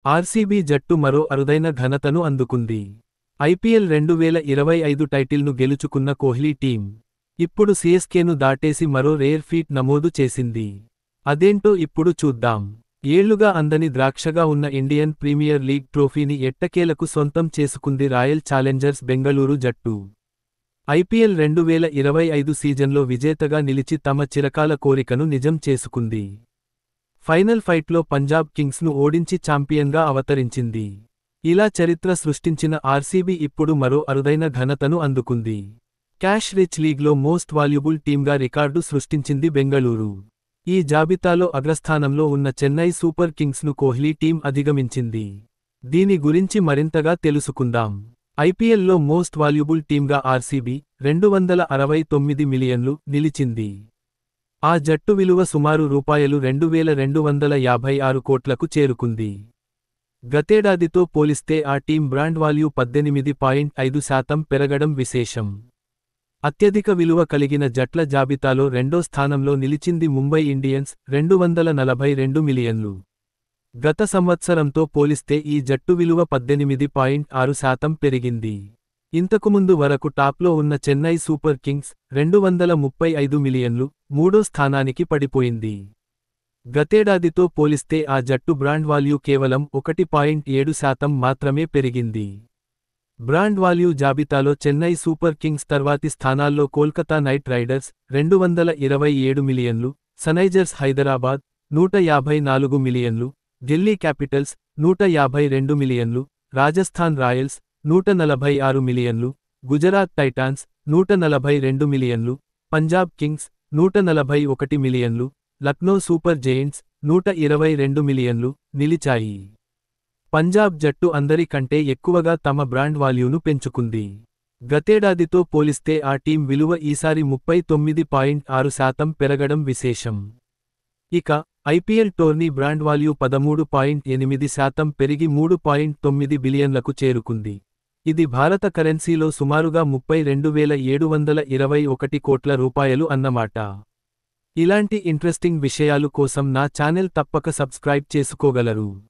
RCB జట్టు మరో అరుదైన ఘనతను అందుకుంది. ఐపీఎల్ 2025 టైటిల్ను గెలుచుకున్న కోహ్లీ టీం ఇప్పుడు సీఎస్కేను దాటేసి మరో రేర్ ఫీట్ నమోదు చేసింది. అదేంటో ఇప్పుడు చూద్దాం. ఏళ్లుగా అందని ద్రాక్షగా ఉన్న ఇండియన్ ప్రీమియర్ లీగ్ ట్రోఫీని ఎట్టకేలకు సొంతం చేసుకుంది రాయల్ ఛాలెంజర్స్ బెంగళూరు జట్టు. ఐపీఎల్ 2025 సీజన్లో విజేతగా నిలిచి తమ చిరకాల కోరికను నిజం చేసుకుంది. ఫైనల్ ఫైట్లో పంజాబ్ కింగ్స్ను ఓడించి ఛాంపియన్గా అవతరించింది. ఇలా చరిత్ర సృష్టించిన ఆర్సీబీ ఇప్పుడు మరో అరుదైన ఘనతను అందుకుంది. క్యాష్ రిచ్ లీగ్లో మోస్ట్ వాల్యుబుల్ టీమ్గా రికార్డు సృష్టించింది బెంగళూరు. ఈ జాబితాలో అగ్రస్థానంలో ఉన్న చెన్నై సూపర్ కింగ్స్ను కోహ్లీ టీం అధిగమించింది. దీని గురించి మరింతగా తెలుసుకుందాం. ఐపీఎల్లో మోస్ట్ వాల్యుబుల్ టీమ్గా ఆర్సీబీ $269 మిలియన్లు నిలిచింది. ఆ జట్టు విలువ సుమారు $2256 కోట్లకు చేరుకుంది. గతేడాదితో పోలిస్తే ఆ టీం బ్రాండ్ వాల్యూ 18.5% పెరగడం విశేషం. అత్యధిక విలువ కలిగిన జట్ల జాబితాలో రెండో స్థానంలో నిలిచింది ముంబై ఇండియన్స్ $242 మిలియన్లు. గత సంవత్సరంతో పోలిస్తే ఈ జట్టు విలువ 18.6% పెరిగింది. ఇంతకుముందు వరకు టాప్లో ఉన్న చెన్నై సూపర్ కింగ్స్ $235 మిలియన్లు మూడో స్థానానికి పడిపోయింది. గతేడాదితో పోలిస్తే ఆ జట్టు బ్రాండ్ వాల్యూ కేవలం 1.7% మాత్రమే పెరిగింది. బ్రాండ్ వాల్యూ జాబితాలో చెన్నై సూపర్ కింగ్స్ తర్వాతి స్థానాల్లో కోల్కతా నైట్ రైడర్స్ $227 మిలియన్లు, సన్రైజర్స్ హైదరాబాద్ $154 మిలియన్లు, ఢిల్లీ క్యాపిటల్స్ $152 మిలియన్లు, రాజస్థాన్ రాయల్స్ $146 మిలియన్లు, గుజరాత్ టైటాన్స్ $142 మిలియన్లు, పంజాబ్ కింగ్స్ $141 మిలియన్లు, లక్నో సూపర్ జెయింట్స్ $122 మిలియన్లు నిలిచాయి. పంజాబ్ జట్టు అందరి కంటే ఎక్కువగా తమ బ్రాండ్ వాల్యూను పెంచుకుంది. గతేడాదితో పోలిస్తే ఆ టీం విలువ ఈసారి 39.6% పెరగడం విశేషం. ఇక ఐపీఎల్ టోర్నీ బ్రాండ్ వాల్యూ 13.8% పెరిగి $3.9 బిలియన్లకు చేరుకుంది. ఇది భారత కరెన్సీలో సుమారుగా 32,721 కోట్ల రూపాయలు అన్నమాట. ఇలాంటి ఇంట్రెస్టింగ్ విషయాలు కోసం నా ఛానెల్ తప్పక సబ్స్క్రైబ్ చేసుకోగలరు.